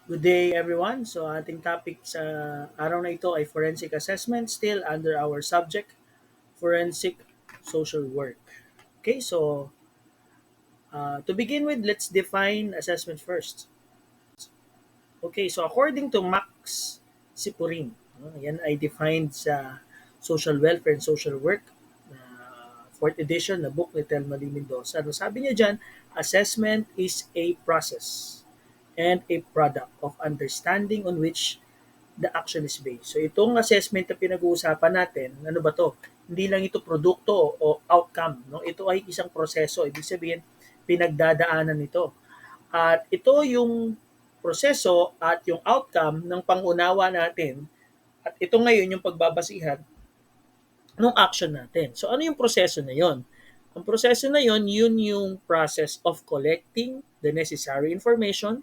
Good day everyone. So ating topic sa araw na ito ay forensic assessment still under our subject forensic social work. Okay, so to begin with, let's define assessment first. Okay, so according to Max Sipurin, yan ay defined sa Social Welfare and Social Work, fourth edition na book ni Telma Lee Mendoza. Ano sabi niya dyan? Assessment is a process and a product of understanding on which the action is based. So itong assessment na pinag-uusapan natin, ano ba to? Hindi lang ito produkto o outcome, no? Ito ay isang proseso. Ibig sabihin, pinagdadaanan nito. At ito yung proseso at yung outcome ng pangunawa natin. At ito ngayon yung pagbabasihan ng action natin. So ano yung proseso na yon? Ang proseso na yon, yun yung process of collecting the necessary information,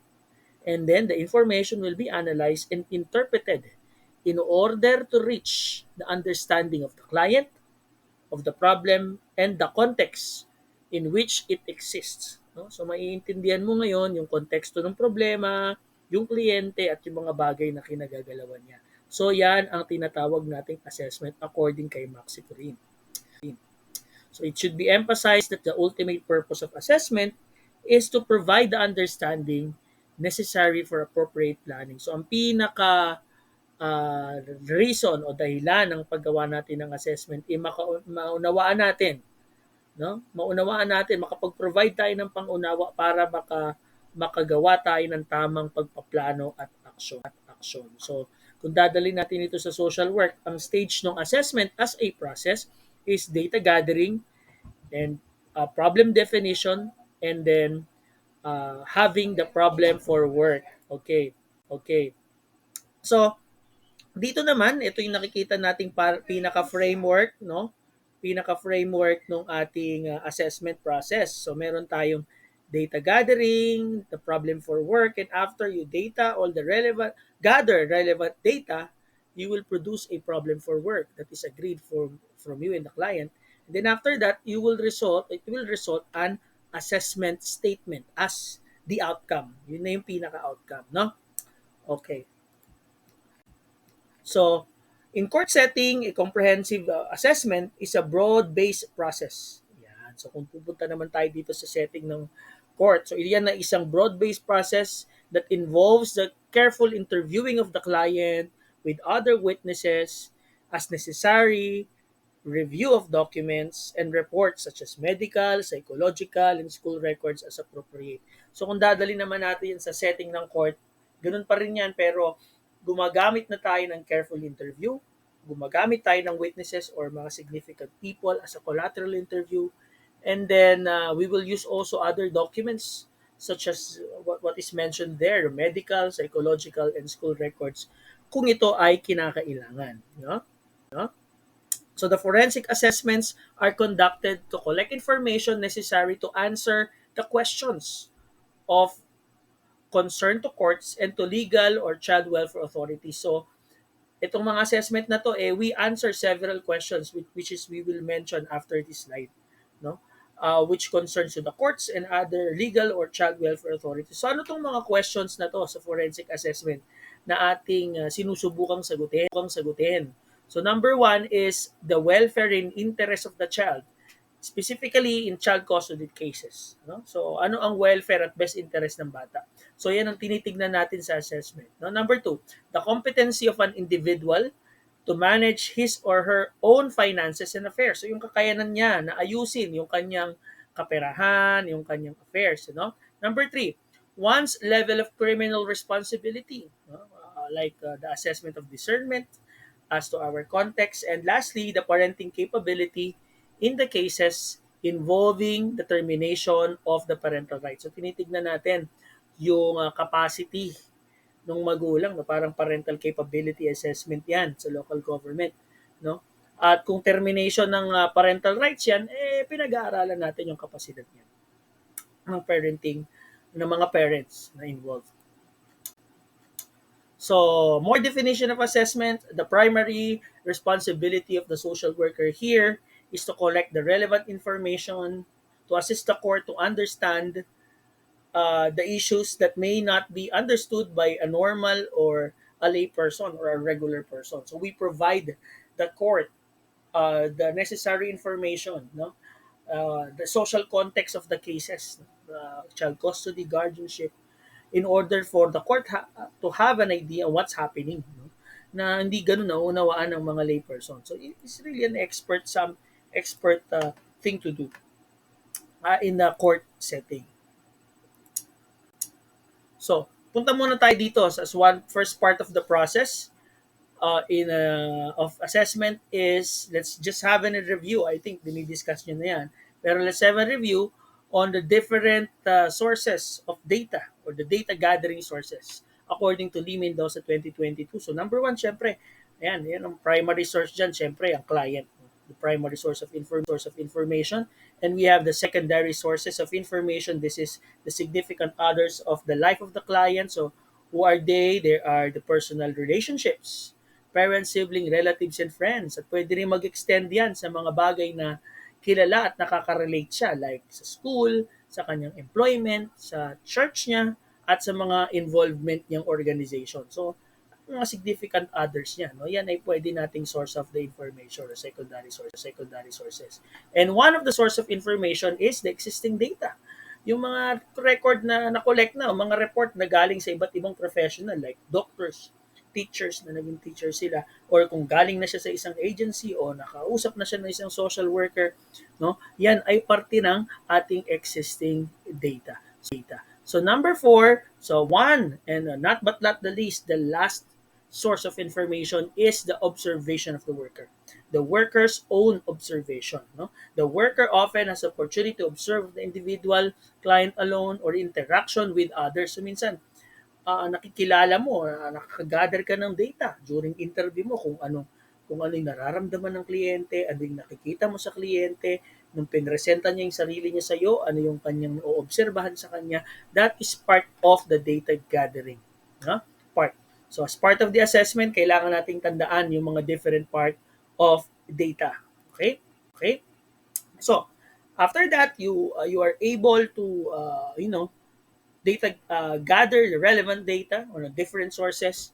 and then the information will be analyzed and interpreted in order to reach the understanding of the client, of the problem, and the context in which it exists. No? So maiintindihan mo ngayon yung konteksto ng problema, yung kliyente, at yung mga bagay na kinagagalawan niya. So yan ang tinatawag nating assessment according kay Maxi Turin. So it should be emphasized that the ultimate purpose of assessment is to provide the understanding necessary for appropriate planning. So ang pinaka reason o dahilan ng paggawa natin ng assessment ay maunawaan natin, no? Maunawaan natin, makapag-provide tayo ng pangunawa para makagawa tayo ng tamang pagpaplano at aksyon. So, kung dadalhin natin ito sa social work, ang stage ng assessment as a process is data gathering and problem definition, and then having the problem for work. Okay. Okay. So, dito naman, ito yung nakikita nating pinaka-framework, no? Pinaka-framework ng ating assessment process. So, meron tayong data gathering, the problem for work, and after you gather relevant data, you will produce a problem for work that is agreed from you and the client. And then after that, it will result an assessment statement as the outcome. Yun na yung pinaka-outcome, no? Okay. So, in court setting, a comprehensive assessment is a broad-based process. Yan. So, kung pupunta naman tayo dito sa setting ng court, so yan na isang broad-based process that involves the careful interviewing of the client with other witnesses as necessary, review of documents and reports such as medical, psychological, and school records as appropriate. So kung dadali naman natin yan sa setting ng court, ganun pa rin yan, pero gumagamit na tayo ng careful interview, gumagamit tayo ng witnesses or mga significant people as a collateral interview, and then we will use also other documents such as what is mentioned there, medical, psychological, and school records kung ito ay kinakailangan. No? No? So the forensic assessments are conducted to collect information necessary to answer the questions of concern to courts and to legal or child welfare authorities. So itong mga assessment na to, we answer several questions which is we will mention after this slide, no? Which concerns to the courts and other legal or child welfare authorities. So ano tong mga questions na to sa forensic assessment na ating sinusubukang sagutin? So number one is the welfare and interest of the child, specifically in child custody cases. No? So, ano ang welfare at best interest ng bata? So, yan ang tinitignan natin sa assessment. No? Number two, the competency of an individual to manage his or her own finances and affairs. So, yung kakayanan niya na ayusin yung kanyang kaperahan, yung kanyang affairs. No? Number three, one's level of criminal responsibility. No? The assessment of discernment as to our context. And lastly, the parenting capability in the cases involving the termination of the parental rights. So tinitignan natin yung capacity ng magulang, no? Parang parental capability assessment 'yan sa local government, no? At kung termination ng parental rights 'yan, pinag-aaralan natin yung kapasidad niyan ng parenting ng mga parents na involved. So, more definition of assessment, the primary responsibility of the social worker here is to collect the relevant information to assist the court to understand the issues that may not be understood by a normal or a lay person or a regular person. So we provide the court the necessary information, no? The social context of the cases, child custody, guardianship, in order for the court to have an idea what's happening, no? Na hindi ganun naunawaan ng mga lay person. So it's really an expert thing to do in the court setting. So, punta muna tayo dito as one first part of the process in of assessment is let's just have a review. I think dinidiscuss nyo na yan. Pero let's have a review on the different sources of data or the data gathering sources according to Lee Mendoza 2022. So number one, syempre, yan ang primary source dyan, syempre, ang client. The primary source of information. And we have the secondary sources of information. This is the significant others of the life of the client. So who are they? There are the personal relationships, parents, sibling, relatives, and friends. At pwede rin mag-extend yan sa mga bagay na kilala at nakaka-relate siya like sa school, sa kanyang employment, sa church niya, at sa mga involvement niyang organization. So, mga significant others niya, no? Yan ay pwede nating source of the information or secondary sources. And one of the source of information is the existing data. Yung mga record na na-collect na, mga report na galing sa iba't ibang professional like doctors, teachers na naging teacher sila, or kung galing na siya sa isang agency o nakausap na siya ng isang social worker, no? Yan ay parte ng ating existing data. So number four, so one and not but not the least, the last source of information is the observation of the worker. The worker's own observation. No? The worker often has opportunity to observe the individual client alone or interaction with others. So minsan, nakikilala mo, nakaka-gather ka ng data during interview mo kung ano yung nararamdaman ng kliyente, ano yung nakikita mo sa kliyente, nung pinresenta niya yung sarili niya sa iyo, ano yung kanyang oobserbahan sa kanya, that is part of the data gathering. Part. So as part of the assessment, kailangan nating tandaan yung mga different part of data. Okay? Okay? So, after that, you are able to, data gather the relevant data on different sources.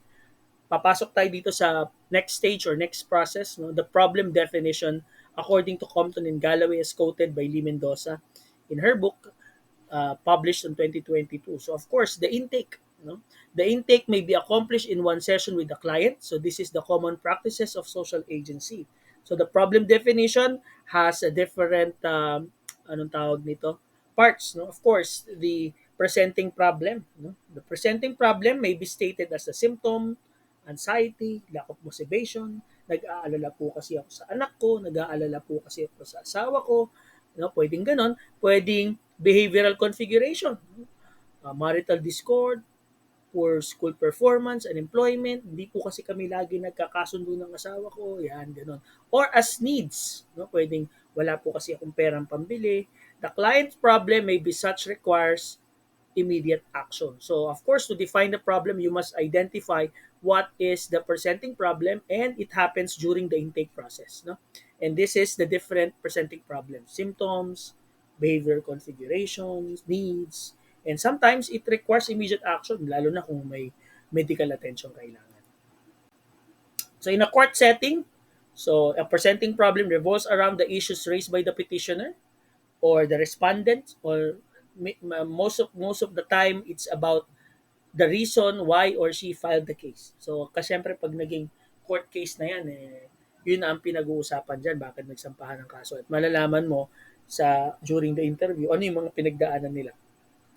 Papasok tayo dito sa next stage or next process, no? The problem definition according to Compton and Galloway as quoted by Lee Mendoza in her book published in 2022. So of course, the intake, no? The intake may be accomplished in one session with the client. So this is the common practices of social agency. So the problem definition has a different anong tawag nito? Parts, no? Of course, the presenting problem, no? The presenting problem may be stated as a symptom, anxiety, lack of motivation, nag-aalala po kasi ako sa anak ko, nag-aalala po kasi ako sa asawa ko, no? Pwedeng ganon, pwedeng behavioral configuration, marital discord, poor school performance and employment, hindi po kasi kami lagi nagkakasundo ng asawa ko, yan, ganon. Or as needs, no? Pwedeng wala po kasi akong perang pambili. The client's problem may be such requires immediate action. So, of course, to define the problem, you must identify what is the presenting problem, and it happens during the intake process. No? And this is the different presenting problems, symptoms, behavior configurations, needs, and sometimes it requires immediate action, lalo na kung may medical attention kailangan. So, in a court setting, so a presenting problem revolves around the issues raised by the petitioner or the respondent, or most of the time it's about the reason why or she filed the case. So kasi syempre pag naging court case na yan, yun na ang pinag-uusapan dyan, bakit nagsampahan ng kaso. At malalaman mo during the interview ano yung mga pinagdaanan nila.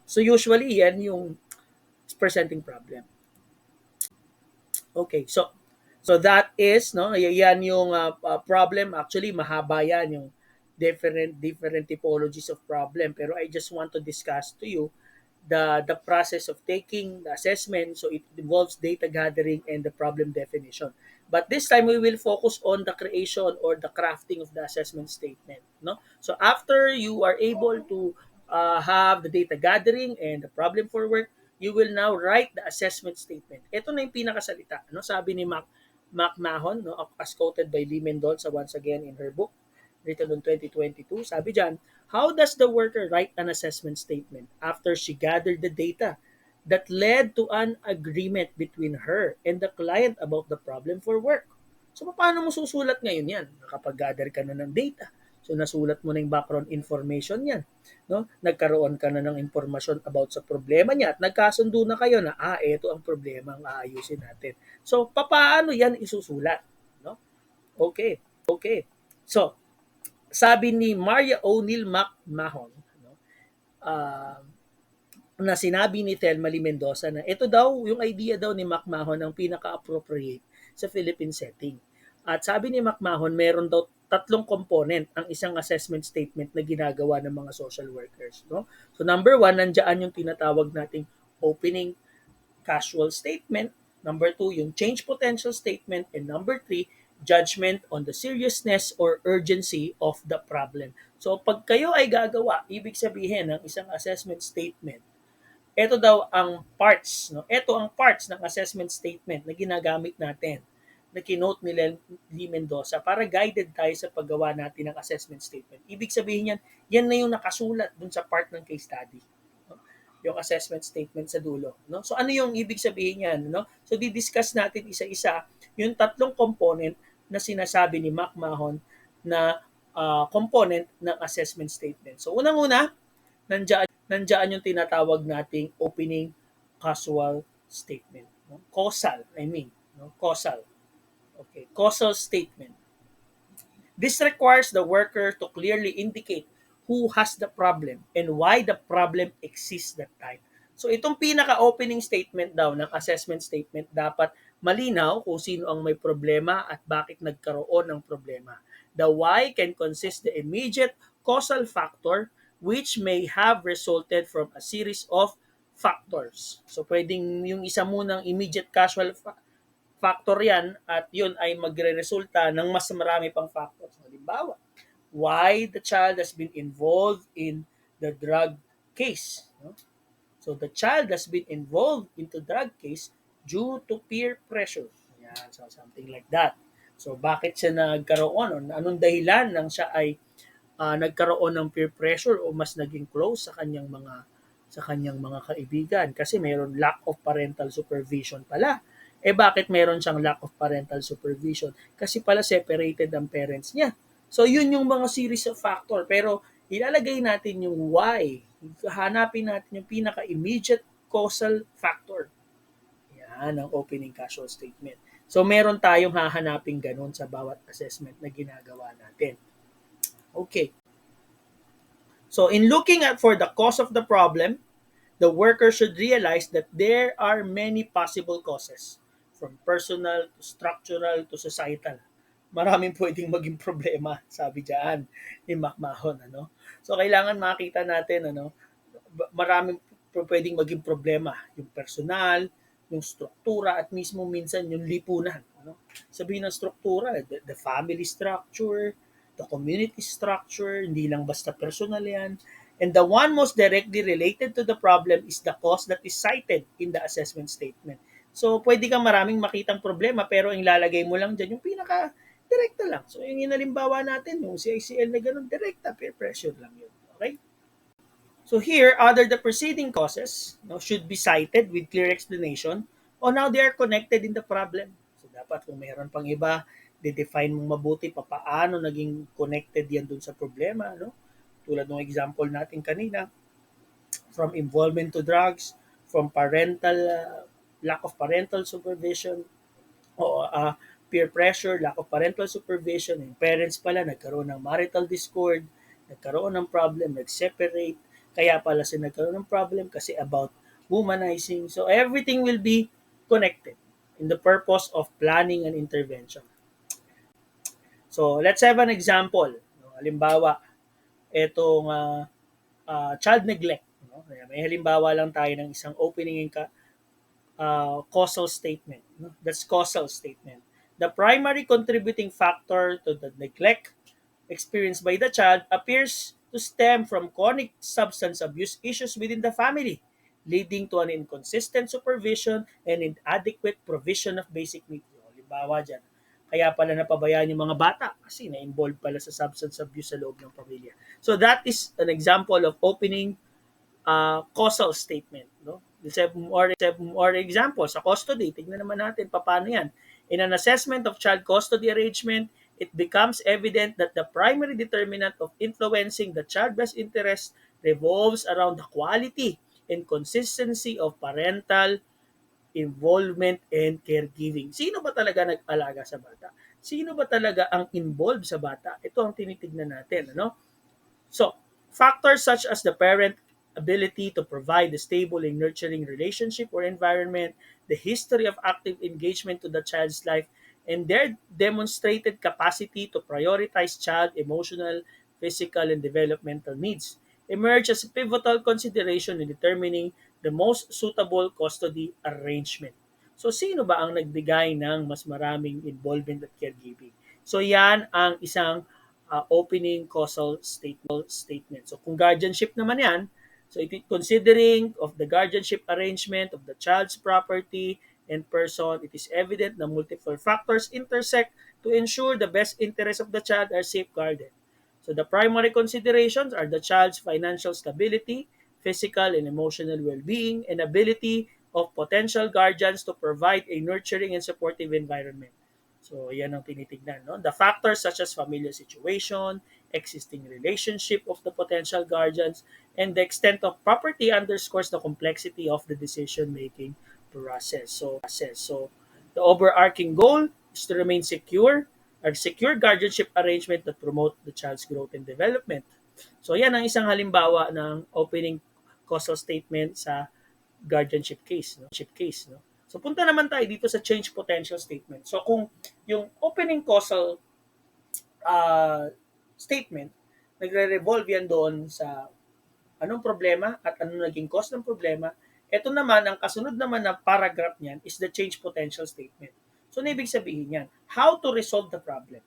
So usually yan yung presenting problem. Okay, so that is, no, yan yung problem. Actually mahaba yan yung different typologies of problem, pero I just want to discuss to you the process of taking the assessment. So it involves data gathering and the problem definition. But this time we will focus on the creation or the crafting of the assessment statement. No? So after you are able to have the data gathering and the problem for work, you will now write the assessment statement. Ito na yung pinakasalita. No? Sabi ni Mac Mahon, no, as quoted by Lee Mendoza once again in her book, written on 2022. Sabi dyan, how does the worker write an assessment statement after she gathered the data that led to an agreement between her and the client about the problem for work? So, paano mo susulat ngayon yan? Nakapag-gather ka na ng data. So, nasulat mo na yung background information yan. No? Nagkaroon ka na ng informasyon about sa problema niya at nagkasundo na kayo na, ito ang problema ang aayusin natin. So, paano yan isusulat? No? Okay. Okay. So, sabi ni Maria O'Neill McMahon, no, uh, na sinabi ni Thelma Lee Mendoza na ito daw, yung idea daw ni McMahon ang pinaka-appropriate sa Philippine setting. At sabi ni McMahon, meron daw tatlong component ang isang assessment statement na ginagawa ng mga social workers. No? So number one, nandiyan yung tinatawag nating opening casual statement. Number two, yung change potential statement. And number three, judgment on the seriousness or urgency of the problem. So pag kayo ay gagawa, ibig sabihin ng isang assessment statement, ito daw ang parts, no? Ito ang parts ng assessment statement na ginagamit natin na kinote ni Lee Mendoza para guided tayo sa paggawa natin ng assessment statement. Ibig sabihin yan na yung nakasulat dun sa part ng case study. No? Yung assessment statement sa dulo. No? So ano yung ibig sabihin yan? No? So di-discuss natin isa-isa yung tatlong component na sinasabi ni McMahon na component ng assessment statement. So unang-una, nandiyan yung tinatawag nating opening causal statement. No? Causal, I mean. No? Causal. Okay, causal statement. This requires the worker to clearly indicate who has the problem and why the problem exists that time. So itong pinaka-opening statement daw ng assessment statement dapat malinaw kung sino ang may problema at bakit nagkaroon ng problema. The why can consist the immediate causal factor which may have resulted from a series of factors. So pwedeng yung isa munang immediate causal factor yan at yun ay magre-resulta ng mas marami pang factors. Halimbawa, why the child has been involved in the drug case. No? So the child has been involved into drug case due to peer pressure. Yan, so something like that. So bakit siya nagkaroon? Anong dahilan nang siya ay nagkaroon ng peer pressure o mas naging close sa kanyang mga kaibigan kasi mayroon lack of parental supervision pala. Bakit meron siyang lack of parental supervision? Kasi pala separated ang parents niya. So yun yung mga series of factor pero ilalagay natin yung why. Hanapin natin yung pinaka-immediate causal factor. Yan ang opening causal statement. So meron tayong hahanapin ganun sa bawat assessment na ginagawa natin. Okay. So in looking at for the cause of the problem, the worker should realize that there are many possible causes, from personal to structural to societal. Maraming pwedeng maging problema, sabi diyan ni McMahon. Ano? So kailangan makita natin, maraming pwedeng maging problema. Yung personal, yung struktura, at mismo minsan yung lipunan. Ano? Sabihin ng struktura, the family structure, the community structure, hindi lang basta personal yan. And the one most directly related to the problem is the cause that is cited in the assessment statement. So, pwede kang maraming makitang problema pero ang lalagay mo lang dyan yung pinaka-direkta lang. So, yung inalimbawa natin, yung CICL na ganun, direkta, peer pressure lang yun. Okay? So here, other the preceding causes should be cited with clear explanation on how they are connected in the problem. So dapat kung mayroon pang iba, de-define mong mabuti paano naging connected yan dun sa problema. No? Tulad ng example natin kanina, from involvement to drugs, from lack of parental supervision, o peer pressure, lack of parental supervision, yung parents pala nagkaroon ng marital discord, nagkaroon ng problem, nag-separate, kaya pala sila nagkaroon ng problem kasi about womanizing. So everything will be connected in the purpose of planning and intervention. So let's have an example. Halimbawa, itong child neglect. May halimbawa lang tayo ng isang opening causal statement. That's causal statement. The primary contributing factor to the neglect experienced by the child appears to stem from chronic substance abuse issues within the family, leading to an inconsistent supervision and inadequate provision of basic needs. Halimbawa dyan, Kaya pala napabayaan yung mga bata kasi na-involve pala sa substance abuse sa loob ng pamilya. So that is an example of opening causal statement. No? Let's have more examples. Sa custody, tignan naman natin paano yan. In an assessment of child custody arrangement, it becomes evident that the primary determinant of influencing the child's best interest revolves around the quality and consistency of parental involvement and caregiving. Sino ba talaga nag-alaga sa bata? Sino ba talaga ang involved sa bata? Ito ang tinitignan natin. Ano? So, factors such as the parent ability to provide a stable and nurturing relationship or environment, the history of active engagement to the child's life, and their demonstrated capacity to prioritize child emotional, physical, and developmental needs emerge as a pivotal consideration in determining the most suitable custody arrangement. So, sino ba ang nagbigay ng mas maraming involvement at caregiving? So, yan ang isang opening causal statement. So kung guardianship naman yan, so considering of the guardianship arrangement of the child's property and person, it is evident that multiple factors intersect to ensure the best interests of the child are safeguarded. So the primary considerations are the child's financial stability, physical and emotional well-being, and ability of potential guardians to provide a nurturing and supportive environment. So, yan ang tinitignan. No? The factors such as familial situation, existing relationship of the potential guardians, and the extent of property underscores the complexity of the decision-making process. So, the overarching goal is to remain secure, a secure guardianship arrangement that promote the child's growth and development. So, yan ang isang halimbawa ng opening causal statement sa guardianship case. No? So punta naman tayo dito sa change potential statement. So kung yung opening causal uh, statement, nagre-revolve yan doon sa anong problema at anong naging cause ng problema. Ito naman, ang kasunod naman na paragraph niyan is the change potential statement. So, ano ibig sabihin yan? How to resolve the problem.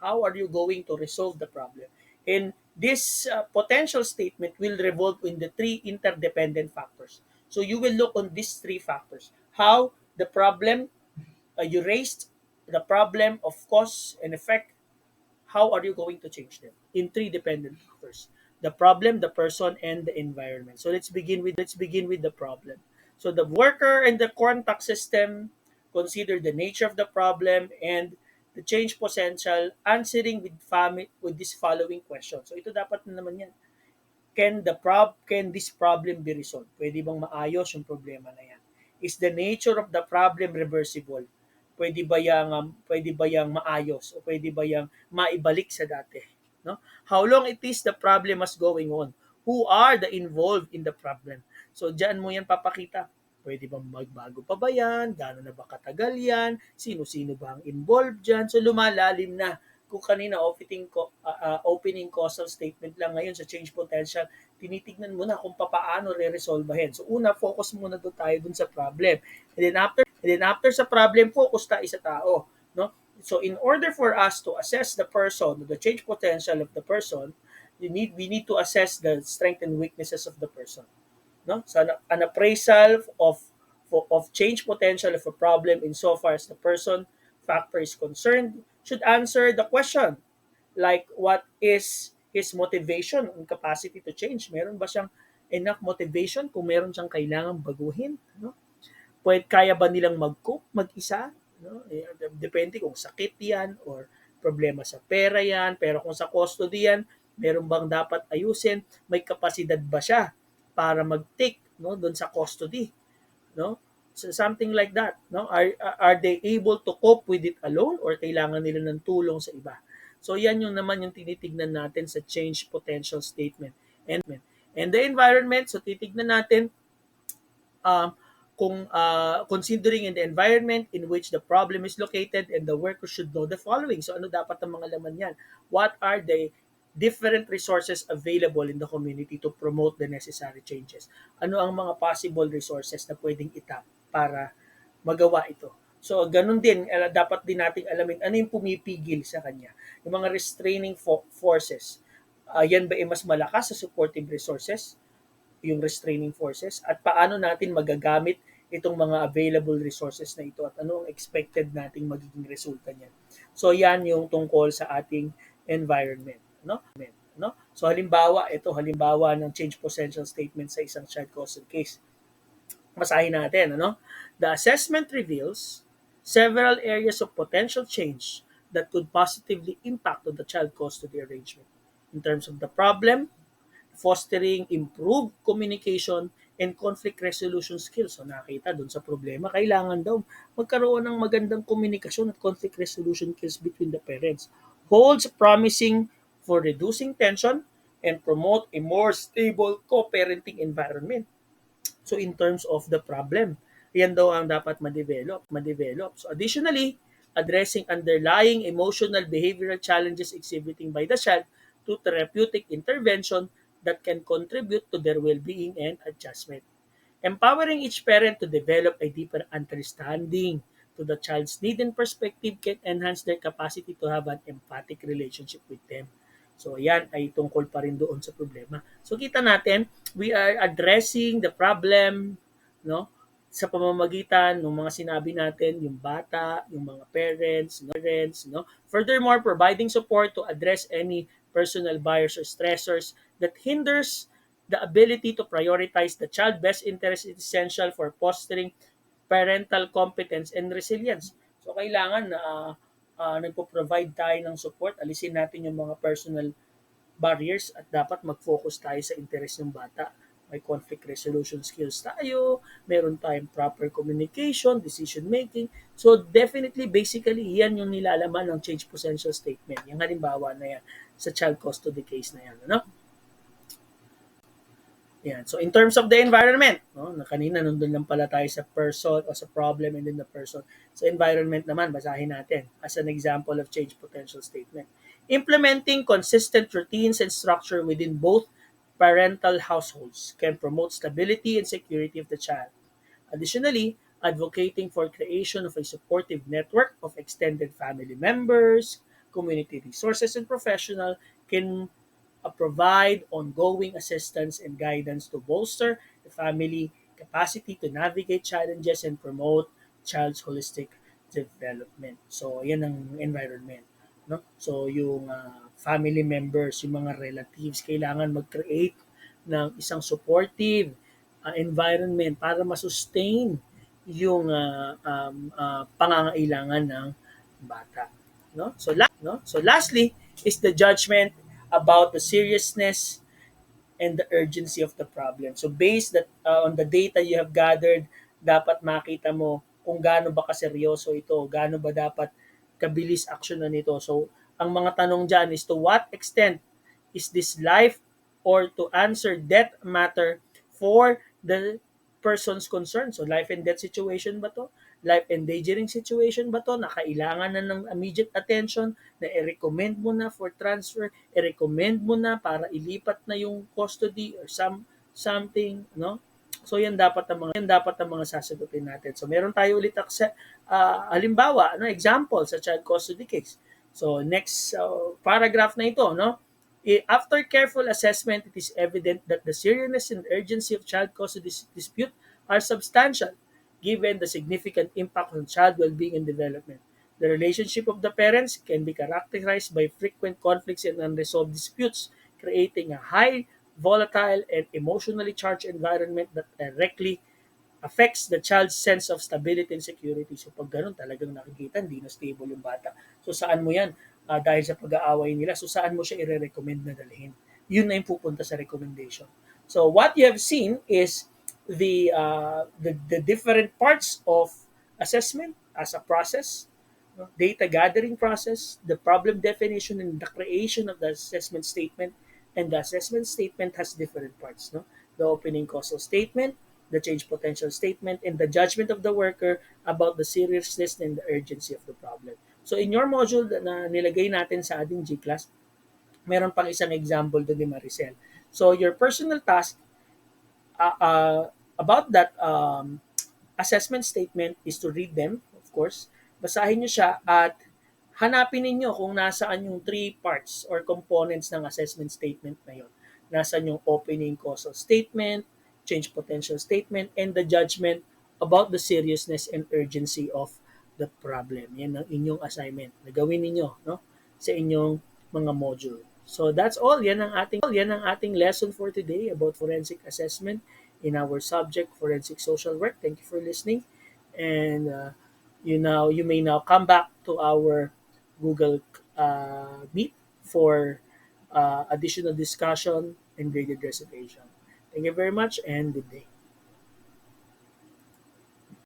How are you going to resolve the problem? And this potential statement will revolve in the three interdependent factors. So, you will look on these three factors. How the problem you raised, the problem of cause and effect, how are you going to change them in three dependent factors: the problem, the person, and the environment. So let's begin with the problem. So the worker and the contact system consider the nature of the problem and the change potential, answering with this following question. So ito dapat na naman yan. Can this problem be resolved? Pwede bang maayos yung problema na yan? Is the nature of the problem reversible? Pwede ba yang maayos o pwede ba yang maibalik sa dati? No? How long it is the problem is going on? Who are the involved in the problem? So diyan mo yan papakita. Pwede bang magbago pa ba yan? Gano'n na ba katagal yan? Sino-sino ba ang involved dyan? So lumalalim na. Kung kanina opening causal statement lang, ngayon sa change potential, tinitignan mo na kung paano re-resolvehin. So una, focus muna doon tayo dun sa problem. And then after sa problem, focus tayo sa tao. No? So in order for us to assess the person, the change potential of the person, we need to assess the strengths and weaknesses of the person. No? So an appraisal of change potential of a problem insofar as the person factor is concerned should answer the question like what is his motivation and capacity to change. Meron ba siyang enough motivation kung meron siyang kailangang baguhin? No? Kaya ba nilang mag-cope mag-isa? No? Depende kung sakit yan or problema sa pera yan. Pero kung sa custody yan, meron bang dapat ayusin? May kapasidad ba siya para mag-take, no, doon sa custody? No? So something like that. No? Are they able to cope with it alone or kailangan nila ng tulong sa iba? So yan yung naman yung tinitignan natin sa change potential statement. And the environment, so titignan natin um, kung considering in the environment in which the problem is located, and the worker should know the following. So ano dapat ang mga laman yan? What are the different resources available in the community to promote the necessary changes? Ano ang mga possible resources na pwedeng itap para magawa ito? So ganun din, dapat din nating alamin ano yung pumipigil sa kanya. Yung mga restraining forces. Yan ba ay mas malakas sa supportive resources, yung restraining forces, at paano natin magagamit itong mga available resources na ito at ano ang expected nating magiging resulta niyan. So yan yung tungkol sa ating environment, no? No? So halimbawa, ito halimbawa ng change potential statement sa isang child custody case. Basahin natin, ano? The assessment reveals several areas of potential change that could positively impact on the child custody arrangement in terms of the problem, fostering improved communication and conflict resolution skills. So nakita doon sa problema, kailangan daw magkaroon ng magandang komunikasyon at conflict resolution skills between the parents. Holds promising for reducing tension and promote a more stable co-parenting environment. So in terms of the problem, yan daw ang dapat ma-develop. So additionally, addressing underlying emotional behavioral challenges exhibiting by the child to therapeutic intervention that can contribute to their well-being and adjustment. Empowering each parent to develop a deeper understanding to the child's need and perspective can enhance their capacity to have an empathic relationship with them. So yan ay tungkol pa rin doon sa problema. So kita natin, we are addressing the problem, no? Sa pamamagitan ng mga sinabi natin, yung bata, yung mga parents, no? Furthermore, providing support to address any personal bias or stressors that hinders the ability to prioritize the child best interest is essential for fostering parental competence and resilience. So kailangan na nagpo-provide tayo ng support, alisin natin yung mga personal barriers at dapat mag-focus tayo sa interest ng bata. May conflict resolution skills tayo, meron tayong proper communication, decision making. So definitely, basically, yan yung nilalaman ng change potential statement. Yung halimbawa na yan sa child custody case na yan. Ano? Yan. So in terms of the environment, no, na kanina nandun lang pala tayo sa person o sa problem and then the person. Sa environment naman, basahin natin as an example of change potential statement. Implementing consistent routines and structure within both parental households can promote stability and security of the child. Additionally, advocating for creation of a supportive network of extended family members, community resources, and professional can provide ongoing assistance and guidance to bolster the family capacity to navigate challenges and promote child's holistic development. So, yan ang environment. No? So, yung family members, yung mga relatives, kailangan mag-create ng isang supportive environment para masustain yung pangangailangan ng bata. So lastly is the judgment about the seriousness and the urgency of the problem. So based that on the data you have gathered, dapat makita mo kung gaano ba kaseryoso ito, gaano ba dapat kabilis aksyonan nito. So ang mga tanong dyan is to what extent is this life or to answer death matter for the person's concern. So life and death situation ba to? Life endangering situation ba to? Na kailangan na ng immediate attention, na i-recommend mo na for transfer, i-recommend mo na para ilipat na yung custody or something, no? So yan dapat ang mga sasagutin natin. So meron tayo ulit halimbawa, no, example sa child custody case. So next paragraph na ito, no? After careful assessment, it is evident that the seriousness and urgency of child custody dispute are substantial given the significant impact on child well-being and development. The relationship of the parents can be characterized by frequent conflicts and unresolved disputes, creating a high, volatile, and emotionally charged environment that directly affects the child's sense of stability and security. So pag ganun talagang nakikita, hindi na stable yung bata. So saan mo yan? Dahil sa pag-aaway nila, so saan mo siya i-recommend na dalhin? Yun na yung pupunta sa recommendation. So what you have seen is the different parts of assessment as a process, no? Data gathering process, the problem definition, and the creation of the assessment statement. And the assessment statement has different parts. No? The opening causal statement, the change potential statement, and the judgment of the worker about the seriousness and the urgency of the problem. So in your module na nilagay natin sa ating G-class, meron pang isang example doon ni Maricel. So your personal task about that assessment statement is to read them, of course. Basahin nyo siya at hanapin ninyo kung nasaan yung three parts or components ng assessment statement na yun. Nasaan yung opening causal statement, change potential statement, and the judgment about the seriousness and urgency of the problem. Yan ang inyong assignment na gawin ninyo, no? Sa inyong mga module. So that's all. Yan ang ating lesson for today about forensic assessment in our subject forensic social work. Thank you for listening, and you may now come back to our Google Meet for additional discussion and graded recitation. Thank you very much and good day.